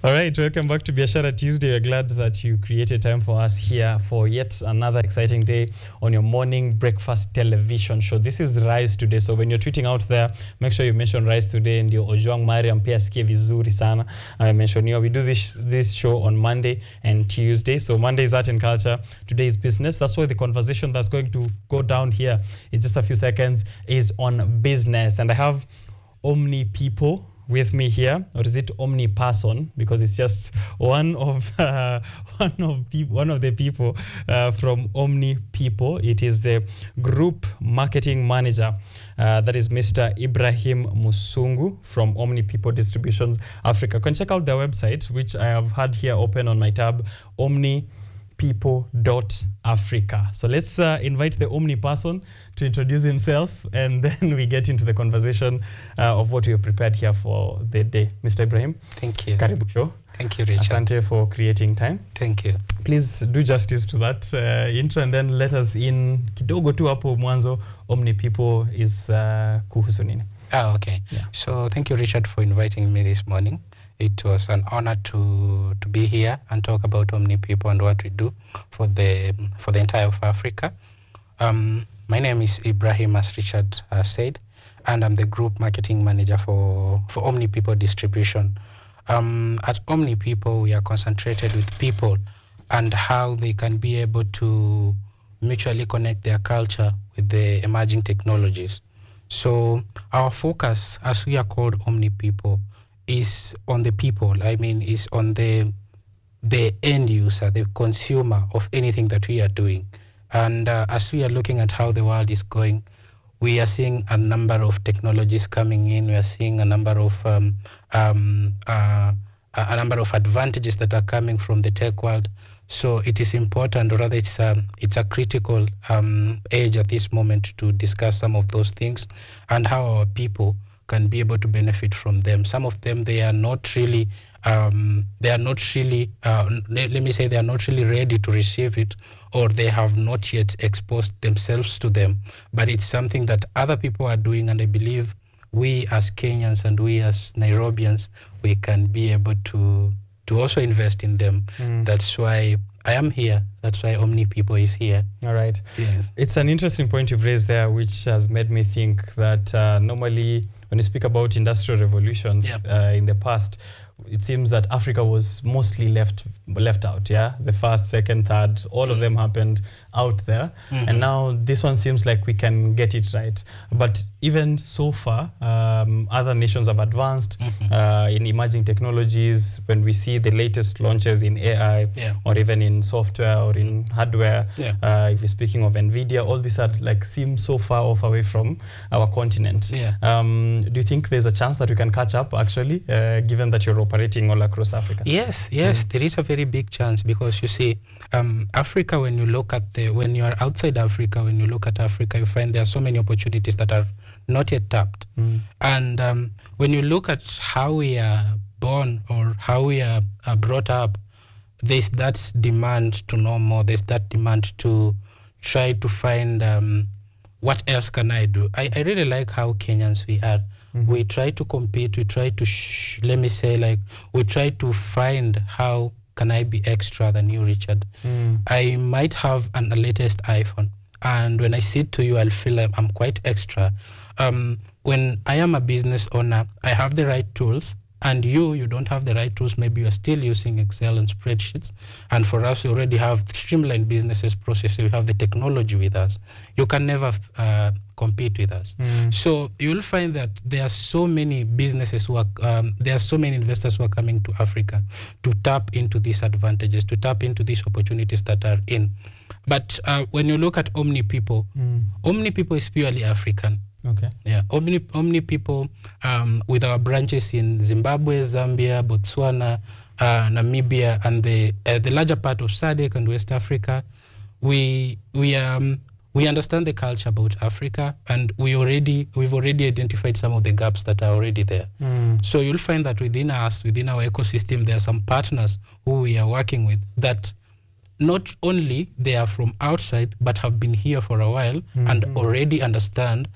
All right, welcome back to Biashara Tuesday. We're glad that you created time for us here for yet another exciting day on your morning breakfast television show. This is Rise Today, so when you're tweeting out there, make sure you mention Rise Today and your ojwang mariam pia sikie vizuri sana. Mention you. We do this show on Monday and Tuesday. So Monday is art and culture, today is business. That's why the conversation that's going to go down here in just a few seconds is on business. And I have Omni people with me here, or is it Omni person? Because it's just one of the people from Omni people. It is the group marketing manager. That is Mr. Ibrahim Musungu from Omni People Distributions Africa. You can check out their website, which I have had here open on my tab, omnipeople.africa. So let's invite the Omni person to introduce himself, and then we get into the conversation of what we have prepared here for the day. Mr. Ibrahim. Thank you. Karibu show. Thank you, Richard. Asante for creating time. Thank you. Please do justice to that intro, and then let us in kidogo tu hapo mwanzo. Omni People is kuhusu nini? Okay. Yeah. So thank you, Richard, for inviting me this morning. It was an honor to be here and talk about Omni People and what we do for the entire of Africa. My name is Ibrahim, as Richard said, and I'm the group marketing manager for Omni People Distribution. At Omni People, we are concentrated with people and how they can be able to mutually connect their culture with the emerging technologies. So our focus, as we are called Omni People, is on the people. I mean, is on the end user, the consumer of anything that we are doing. And as we are looking at how the world is going, we are seeing a number of technologies coming in. We are seeing a number of advantages that are coming from the tech world. So it is important, or rather it's a critical age at this moment to discuss some of those things and how our people can be able to benefit from them. Some of them, they are not really ready to receive it, or they have not yet exposed themselves to them. But it's something that other people are doing, and I believe we as Kenyans and we as Nairobians, we can be able to also invest in them. That's why I am here. That's why Omni People is here. All right. Yes. It's an interesting point you've raised there, which has made me think that normally when you speak about industrial revolutions in the past, it seems that Africa was mostly left out, yeah? The first, second, third, all of them happened out there. And now this one seems like we can get it right. But even so far, other nations have advanced in emerging technologies. When we see the latest launches in AI, or even in software or in hardware, if we're speaking of NVIDIA, all these are like seem so far off away from our continent. Do you think there's a chance that we can catch up actually, given that you're operating all across Africa? Yes, there is a very big chance, because you see, Africa, when you look at when you are outside Africa, when you look at Africa, you find there are so many opportunities that are not yet tapped. And when you look at how we are born or how we are brought up, there's that demand to know more. There's that demand to try to find what else can I do. I really like how Kenyans we are. We try to compete. We try to, we try to find how can I be extra than you, Richard. I might have a latest iPhone, and when I sit to you, I'll feel like I'm quite extra. When I am a business owner, I have the right tools, and you don't have the right tools. Maybe you are still using Excel and spreadsheets. And for us, we already have streamlined businesses processes. We have the technology with us. You can never compete with us. So you'll find that there are so many businesses who are, there are so many investors who are coming to Africa to tap into these advantages, to tap into these opportunities that are in. But when you look at Omni People, Omni People is purely African. Okay. Yeah, Omni People, with our branches in Zimbabwe, Zambia, Botswana, Namibia, and the larger part of SADC and West Africa, we understand the culture about Africa, and we've already identified some of the gaps that are already there. So you'll find that within us, within our ecosystem, there are some partners who we are working with that not only they are from outside, but have been here for a while and already understand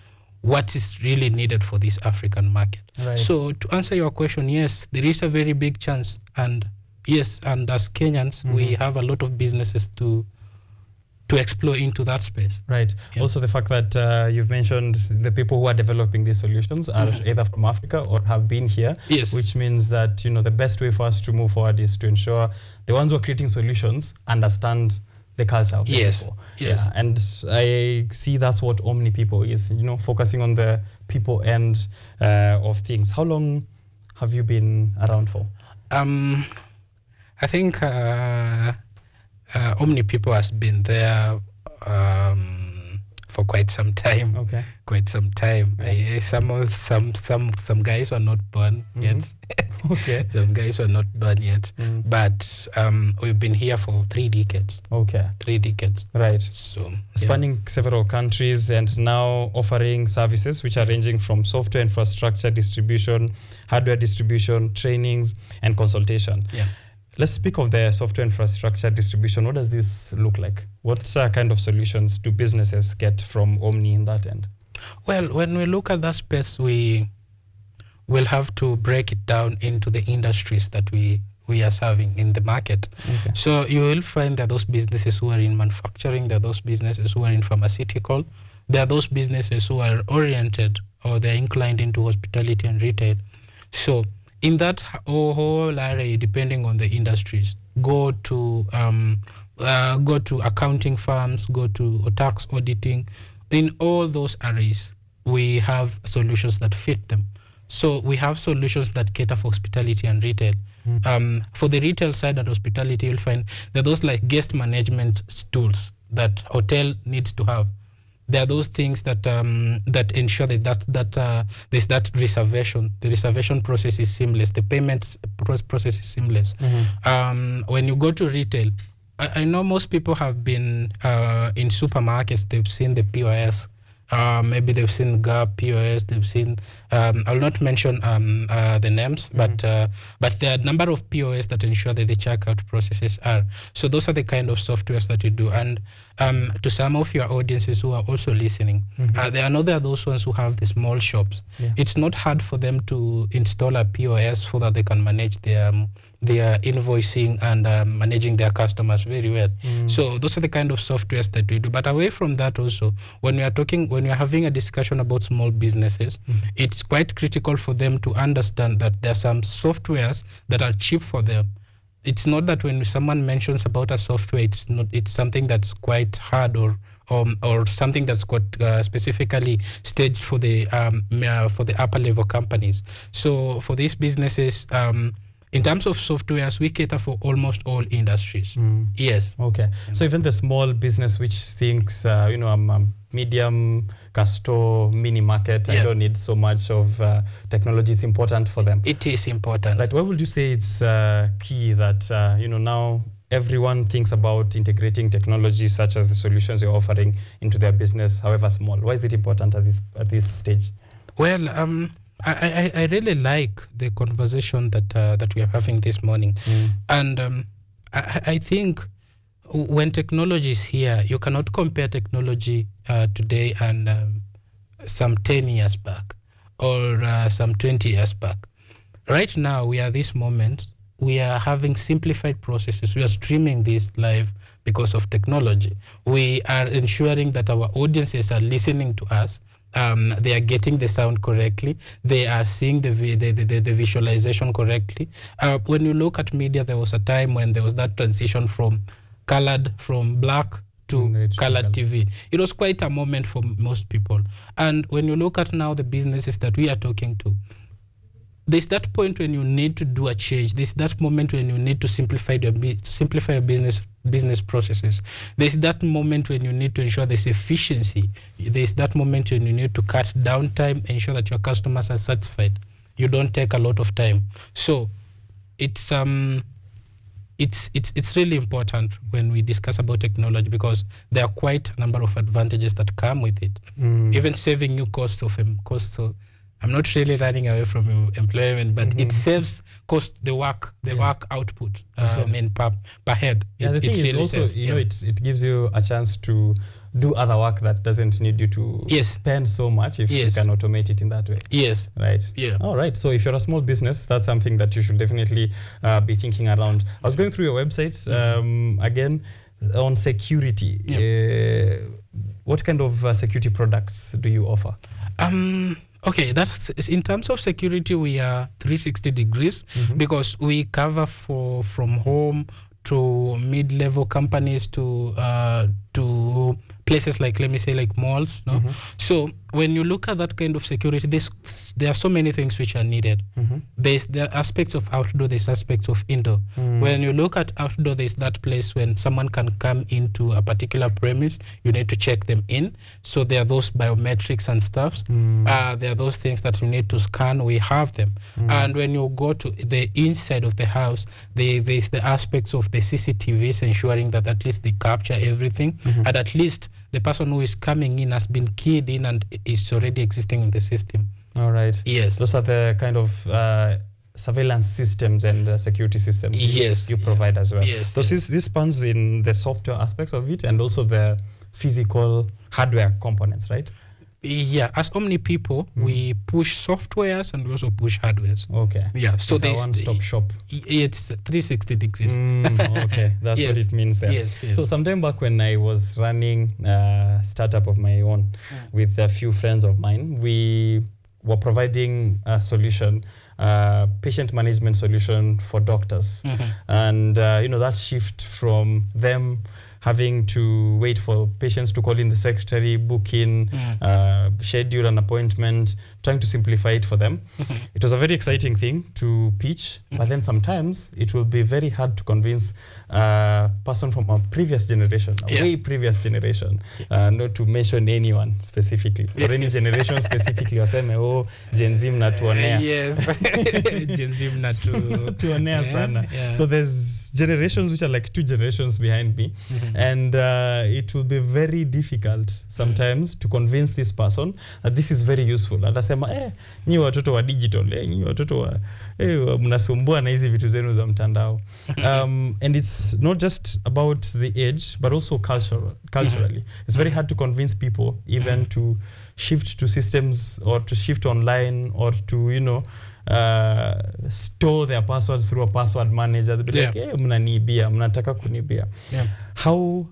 what is really needed for this African market. Right. So to answer your question, yes, there is a very big chance, and yes, and as Kenyans, we have a lot of businesses to explore into that space. Right. Yeah. Also, the fact that you've mentioned the people who are developing these solutions are either from Africa or have been here, Yes. which means that the best way for us to move forward is to ensure the ones who are creating solutions understand the culture of the people. Yes. Yeah. And I see that's what Omni people is, focusing on the people end of things. How long have you been around for? I think Omni people has been there for quite some time. Okay. Quite some time. Yeah. Some guys were not born yet. Okay. Some guys were not born yet. But we've been here for 3 decades. Okay. 3 decades. Right. So Spanning several countries and now offering services which are ranging from software infrastructure distribution, hardware distribution, trainings, and consultation. Yeah. Let's speak of the software infrastructure distribution. What does this look like? What kind of solutions do businesses get from Omni in that end? Well, when we look at that space, we will have to break it down into the industries that we are serving in the market. Okay. So you will find that those businesses who are in manufacturing, there are those businesses who are in pharmaceutical, there are those businesses who are oriented or they're inclined into hospitality and retail. So in that whole array, depending on the industries, go to accounting firms, go to tax auditing. In all those arrays, we have solutions that fit them. So we have solutions that cater for hospitality and retail. For the retail side and hospitality, you'll find that those like guest management tools that hotel needs to have. There are those things that that ensure that there's that reservation. The reservation process is seamless. The payment process is seamless. When you go to retail, I know most people have been in supermarkets. They've seen the POS. Maybe they've seen Gap POS. They've seen. I'll not mention the names, but there are a number of POS that ensure that the checkout processes are. So those are the kind of softwares that you do. And to some of your audiences who are also listening, there are those ones who have the small shops. Yeah. It's not hard for them to install a POS so that they can manage their invoicing and managing their customers very well. So those are the kind of softwares that we do. But away from that also, when we are having a discussion about small businesses, it's quite critical for them to understand that there are some softwares that are cheap for them. It's not that when someone mentions about a software, it's something that's quite hard or something that's got specifically staged for the upper level companies. So for these businesses, in terms of softwares, we cater for almost all industries. Yes. Okay. So even the small business which thinks, I'm a medium store, mini market, I don't need so much of technology, it's important for them. It is important. Right. Why would you say it's key that, now everyone thinks about integrating technology such as the solutions you're offering into their business, however small? Why is it important at this stage? Well, I really like the conversation that we are having this morning. And I think when technology is here, you cannot compare technology today and some 10 years back or some 20 years back. Right now, we are this moment, we are having simplified processes. We are streaming this live because of technology. We are ensuring that our audiences are listening to us. They are getting the sound correctly. They are seeing the visualization correctly. When you look at media, there was a time when there was that transition from black to colored TV. It was quite a moment for most people. And when you look at now the businesses that we are talking to, there's that point when you need to do a change. There's that moment when you need to simplify your business processes. There's that moment when you need to ensure there's efficiency. There's that moment when you need to cut down time, ensure that your customers are satisfied. You don't take a lot of time. So it's really important when we discuss about technology because there are quite a number of advantages that come with it. Even saving you costs I'm not really running away from employment, but it saves cost the work output. Sure. I mean per head. Yeah, the thing is really also, you know, it gives you a chance to do other work that doesn't need you to spend so much if you can automate it in that way. Yes. Right. Yeah. All right. So if you're a small business, that's something that you should definitely be thinking around. I was going through your website again on security. Yeah. What kind of security products do you offer? Okay, that's in terms of security, we are 360 degrees because we cover from home to mid-level companies to places like, let me say, like malls. No? So when you look at that kind of security, there are so many things which are needed. There are aspects of outdoor, there's aspects of indoor. When you look at outdoor, there's that place when someone can come into a particular premise, you need to check them in. So there are those biometrics and stuff. There are those things that you need to scan, we have them. And when you go to the inside of the house, there's the aspects of the CCTVs ensuring that at least they capture everything, and at least the person who is coming in has been keyed in and is already existing in the system. All right. Yes. Those are the kind of surveillance systems and security systems you provide as well. Yes. So this spans in the software aspects of it and also the physical hardware components, right? Yeah, as Omni people, we push softwares and we also push hardwares. Okay. Yeah, so it's a one-stop shop. It's 360 degrees. Okay, that's what it means there. Yes. So sometime back when I was running a startup of my own with a few friends of mine, we were providing a solution, patient management solution for doctors. And that shift from them having to wait for patients to call in the secretary, book in, schedule an appointment, trying to simplify it for them. It was a very exciting thing to pitch, but then sometimes it will be very hard to convince a person from a previous generation, a way previous generation, not to mention anyone specifically, or any generation specifically, waseme, oh, Gen Z mnatuonea. Yes, Gen Z mnatuonea sana. So there's generations which are like 2 generations behind me. And it will be very difficult sometimes to convince this person that this is very useful. Atasema, nyi watoto wa digital, nyi watoto wa mnasumbua na hizi vitu zenu za mtandao. And it's not just about the age, but also culturally. It's very hard to convince people even to shift to systems or to shift online or to, store their passwords through a password manager. They'll be like, mnanibia, mnataka kunibia. How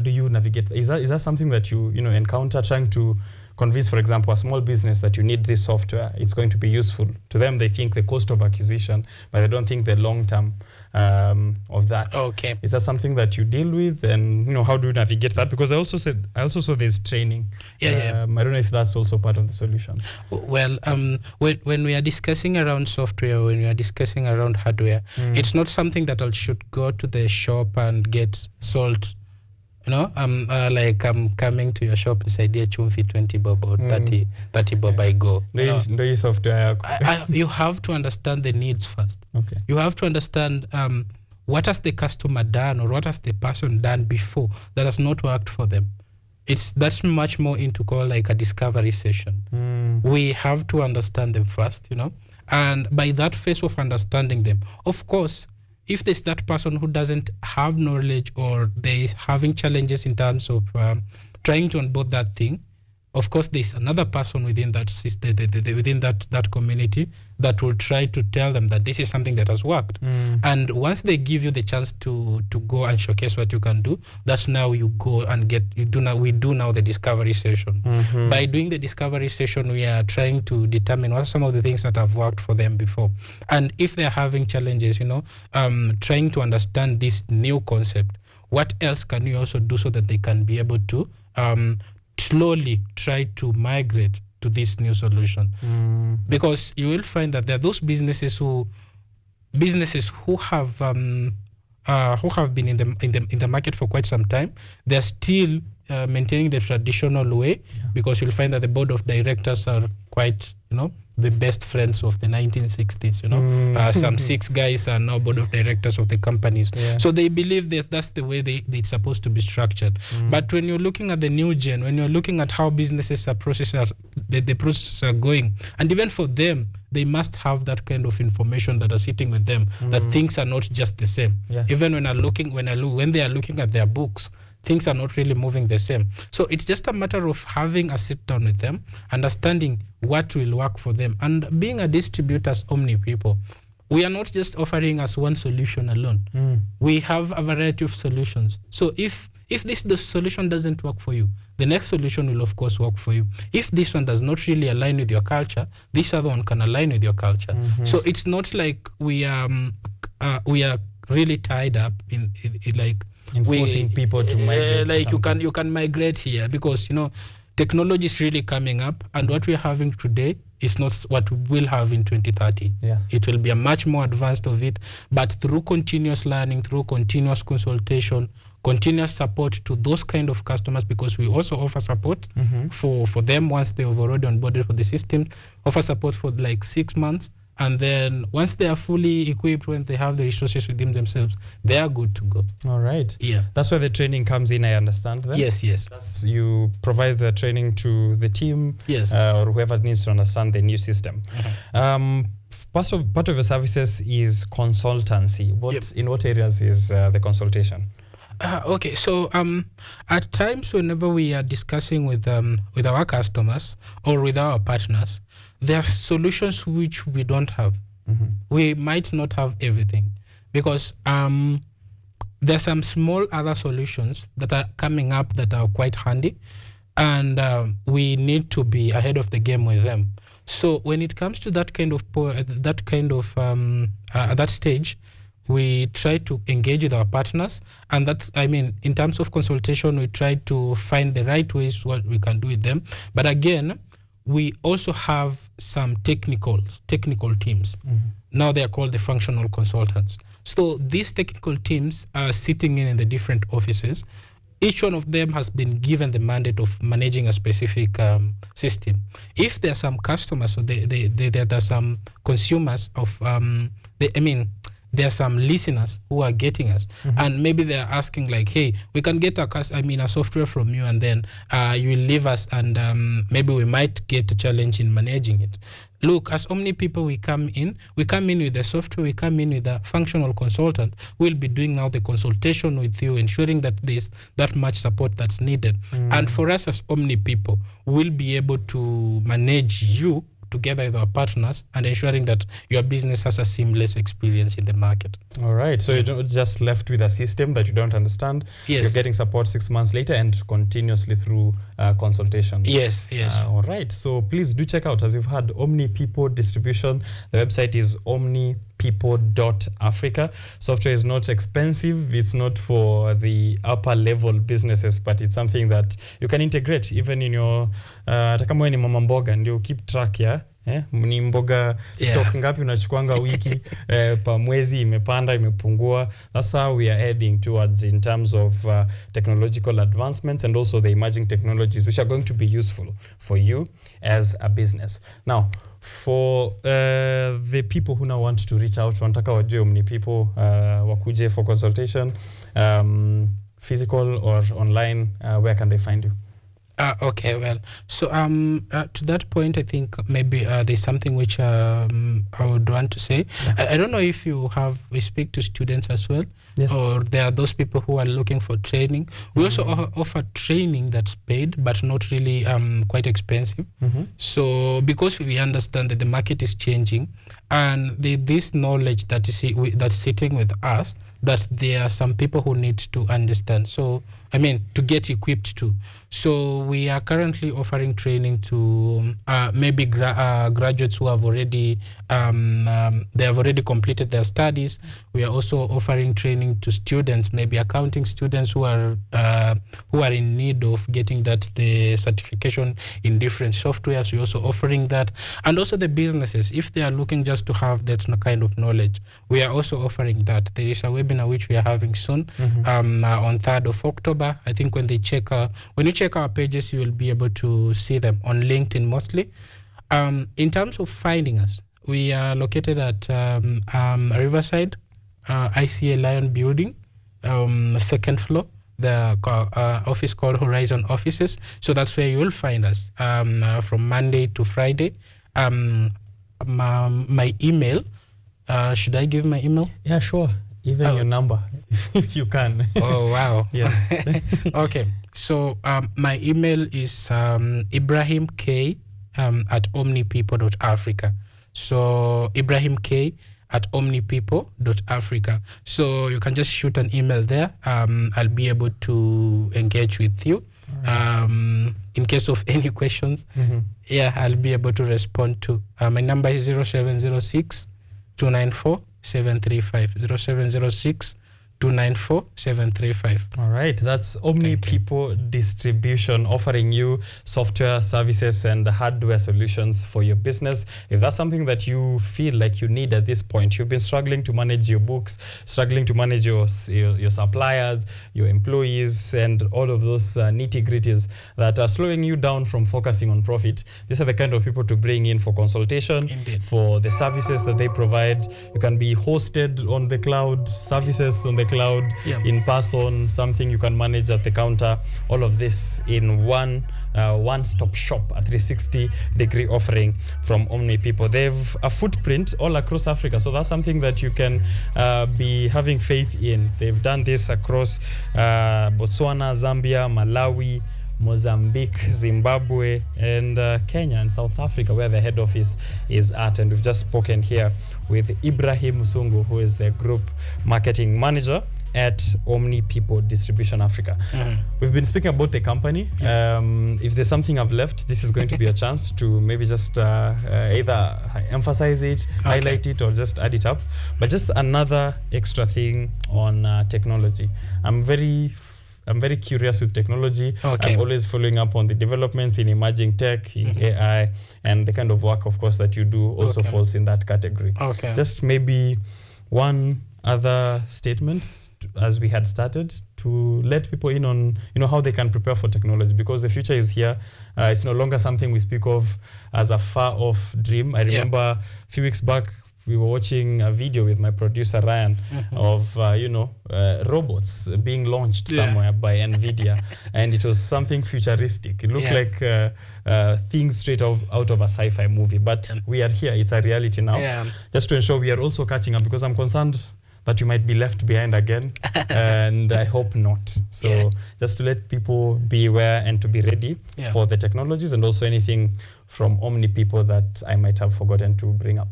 do you navigate? Is that something that you encounter trying to convince, for example, a small business that you need this software, it's going to be useful to them? They think the cost of acquisition, but they don't think the long term of that. Okay. Is that something that you deal with, and how do you navigate that? Because I also saw there's training. I don't know if that's also part of the solution. Well, when we are discussing around software, when we are discussing around hardware, it's not something that I should go to the shop and get sold. I'm coming to your shop and say, dear chumfi 20 bob or 30 bob, I go. Do you software? You have to understand the needs first. Okay. You have to understand what has the customer done or what has the person done before that has not worked for them. That's much more into call like a discovery session. We have to understand them first, and by that phase of understanding them, of course, if there's that person who doesn't have knowledge or they're having challenges in terms of trying to onboard that thing, of course, there's another person within that system, within that community that will try to tell them that this is something that has worked. And once they give you the chance to go and showcase what you can do, that's now you go and we do now the discovery session. By doing the discovery session, we are trying to determine what are some of the things that have worked for them before. And if they're having challenges, trying to understand this new concept, what else can we also do so that they can be able to slowly try to migrate to this new solution. Because you will find that there are those businesses who have been in the market for quite some time. They're still maintaining the traditional way, because you'll find that the board of directors are quite the best friends of the 1960s, you know. Some 6 guys are now board of directors of the companies. So they believe that that's the way it's supposed to be structured. But when you're looking at the new gen, when you're looking at how businesses are the processes are going, and even for them, they must have that kind of information that are sitting with them, that things are not just the same. Even when they are looking at their books, things are not really moving the same. So it's just a matter of having a sit down with them, understanding what will work for them. And being a distributor as Omni people, we are not just offering us one solution alone. We have a variety of solutions. So if the solution doesn't work for you, the next solution will of course work for you. If this one does not really align with your culture, this other one can align with your culture. So it's not like we are really tied up in like forcing people to migrate. Like you can migrate here, because technology is really coming up, and what we're having today is not what we will have in 2030. It will be a much more advanced of it, but through continuous learning, through continuous consultation, continuous support to those kind of customers, because we also offer support for them once they have already onboarded for the system, offer support for like 6 months. And then once they are fully equipped, when they have the resources within themselves, they are good to go. All right. Yeah. That's where the training comes in, I understand then? Yes. You provide the training to the team, or whoever needs to understand the new system. Part of your services is consultancy. In what areas is the consultation? Okay, so at times whenever we are discussing with our customers or with our partners, there are solutions which we don't have. We might not have everything, because there are some small other solutions that are coming up that are quite handy, and we need to be ahead of the game with them. So when it comes to that stage, we try to engage with our partners, and in terms of consultation, we try to find the right ways what we can do with them. But again, we also have some technical teams. Now they are called the functional consultants. So these technical teams are sitting in the different offices. Each one of them has been given the mandate of managing a specific system. If there are some customers, or there are some consumers of, there are some listeners who are getting us, and maybe they are asking like, hey, we can get a software from you, and then you will leave us, and maybe we might get a challenge in managing it. Look, as Omni people, we come in with the software, we come in with a functional consultant. We'll be doing now the consultation with you, ensuring that there's that much support that's needed. And for us as Omni people, we'll be able to manage you together with our partners, and ensuring that your business has a seamless experience in the market. All right. So you're not just left with a system that you don't understand. Yes. You're getting support 6 months later and continuously through consultation. Yes. All right. So please do check out, as you've heard, Omni People Distribution. The website is omnipeople.africa. Software is not expensive. It's not for the upper level businesses, but it's something that you can integrate even in your hata kama ni mama mboga, ndio keep track ni mboga stock ngapi unachukuanga wiki, pa mwezi imepanda imepungua. That's how we are heading towards in terms of technological advancements, and also the emerging technologies which are going to be useful for you as a business. Now, for the people who now want to reach out, wanataka wajue Omni People, wakuje for consultation, physical or online, where can they find you? Okay, well, so to that point, I think maybe there's something which I would want to say. I don't know if we speak to students as well, or there are those people who are looking for training. We also offer training that's paid, but not really quite expensive. So because we understand that the market is changing, and this knowledge that's sitting with us, that there are some people who need to understand. So, to get equipped to. So we are currently offering training to maybe graduates who have already completed their studies. We are also offering training to students, maybe accounting students who are in need of getting the certification in different softwares. We're also offering that, and also the businesses, if they are looking just to have that kind of knowledge, we are also offering that. There is a webinar which we are having soon on 3rd of October. I think when you check our pages, you will be able to see them on LinkedIn mostly. In terms of finding us, we are located at Riverside, ICA Lion Building, second floor. The office called Horizon Offices. So that's where you will find us from Monday to Friday. My email, should I give my email? Yeah, sure. Even your number, if you can. Oh, wow. Yes. Okay. So my email is Ibrahim K at omnipeople.africa. So Ibrahim K at omnipeople.africa. So you can just shoot an email there. I'll be able to engage with you. Right. In case of any questions, yeah, I'll be able to respond to. My number is 0706 294 735. 0706 294 735. All right, that's Omni People Distribution, offering you software services and hardware solutions for your business. If that's something that you feel like you need at this point, you've been struggling to manage your books, struggling to manage your suppliers, your employees, and all of those nitty-gritties that are slowing you down from focusing on profit, these are the kind of people to bring in for consultation. Indeed. For the services that they provide. You can be hosted on the cloud, services on the cloud, in person, something you can manage at the counter. All of this in one-stop shop, a 360-degree offering from Omni People. They've a footprint all across Africa, so that's something that you can be having faith in. They've done this across Botswana, Zambia, Malawi, Mozambique, Zimbabwe, and Kenya and South Africa, where the head office is at. And we've just spoken here with Ibrahim Musungu, who is the group marketing manager at Omni People Distribution Africa. We've been speaking about the company. If there's something I've left, this is going to be a chance to maybe just either emphasize it, highlight it, or just add it up. But just another extra thing on technology. I'm very curious with technology. I'm always following up on the developments in emerging tech, in AI, and the kind of work, of course, that you do also falls in that category. Just maybe one other statement as we had started to let people in on how they can prepare for technology, because the future is here. It's no longer something we speak of as a far off dream. I remember a few weeks back we were watching a video with my producer Ryan of robots being launched somewhere by NVIDIA, and it was something futuristic. It looked like things straight out of a sci-fi movie, but we are here. It's a reality now. Just to ensure we are also catching up, because I'm concerned that you might be left behind again, and I hope not. So just to let people be aware and to be ready for the technologies, and also anything from Omni People that I might have forgotten to bring up.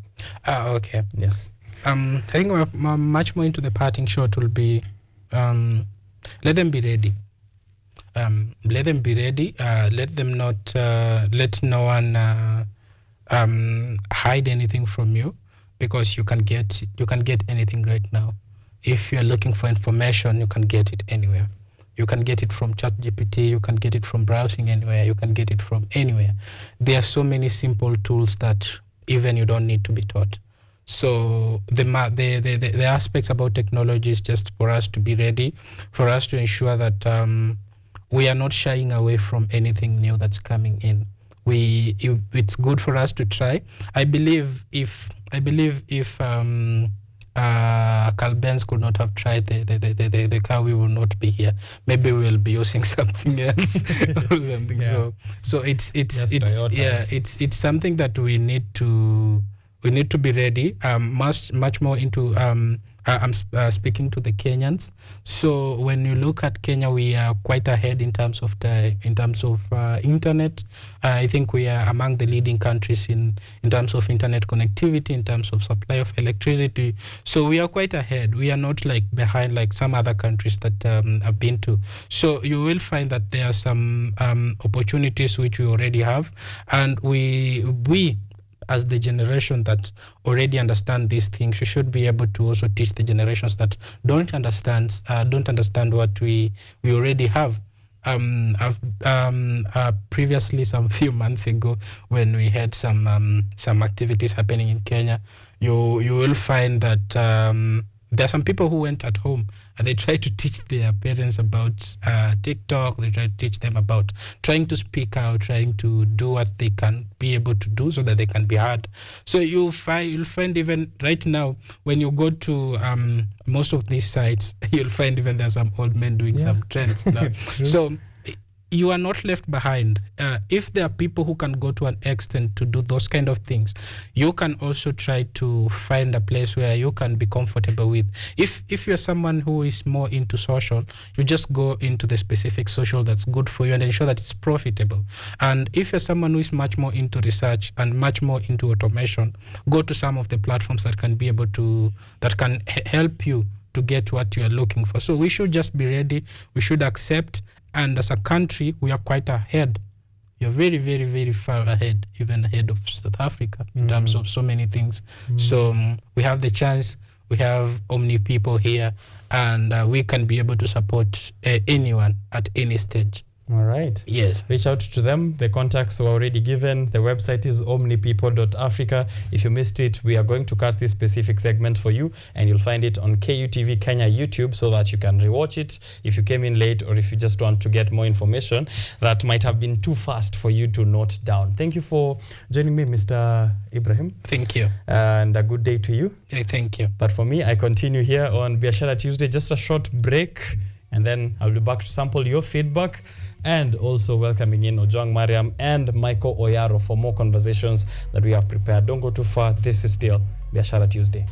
Yes. I think we're much more into the parting shot will be, let them be ready. Let them be ready. Let them not, let no one hide anything from you, because you can get anything right now. If you're looking for information, you can get it anywhere. You can get it from ChatGPT, you can get it from browsing anywhere, you can get it from anywhere. There are so many simple tools that even you don't need to be taught. So the aspects about technology is just for us to be ready, for us to ensure that we are not shying away from anything new that's coming in. It's good for us to try. I believe if Carl Benz could not have tried the car, we will not be here. Maybe we will be using something else or something. So it's something that we need to be ready. Much more into I'm speaking to the Kenyans. So when you look at Kenya, we are quite ahead in terms of internet. I think we are among the leading countries in terms of internet connectivity, in terms of supply of electricity. So we are quite ahead. We are not like behind like some other countries that I've been to. So you will find that there are some opportunities which we already have, and we as the generation that already understand these things, we should be able to also teach the generations that don't understand what we already have. Previously, some few months ago, when we had some activities happening in Kenya, you will find that there are some people who went at home and they try to teach their parents about TikTok. They try to teach them about trying to speak out, trying to do what they can be able to do so that they can be heard. So you'll find even right now when you go to most of these sites, you'll find even there's some old men doing some trends now. So you are not left behind. If there are people who can go to an extent to do those kind of things, you can also try to find a place where you can be comfortable with. If you're someone who is more into social, you just go into the specific social that's good for you and ensure that it's profitable. And if you're someone who is much more into research and much more into automation, go to some of the platforms that can be able to, that can help you to get what you are looking for. So we should just be ready. We should accept. And as a country, we are quite ahead. You're very, very, very far ahead, even ahead of South Africa in terms of so many things. So we have the chance. We have Omni people here, and we can be able to support anyone at any stage. All right. Yes. Reach out to them. The contacts were already given. The website is omnipeople.africa. If you missed it, we are going to cut this specific segment for you, and you'll find it on KUTV Kenya YouTube so that you can rewatch it if you came in late or if you just want to get more information that might have been too fast for you to note down. Thank you for joining me, Mr. Ibrahim. Thank you. And a good day to you. Yeah, thank you. But for me, I continue here on Biashara Tuesday. Just a short break, and then I'll be back to sample your feedback and also welcoming in Ojwang, Mariam, and Michael Oyaro for more conversations that we have prepared. Don't go too far. This is still Biashara Tuesday.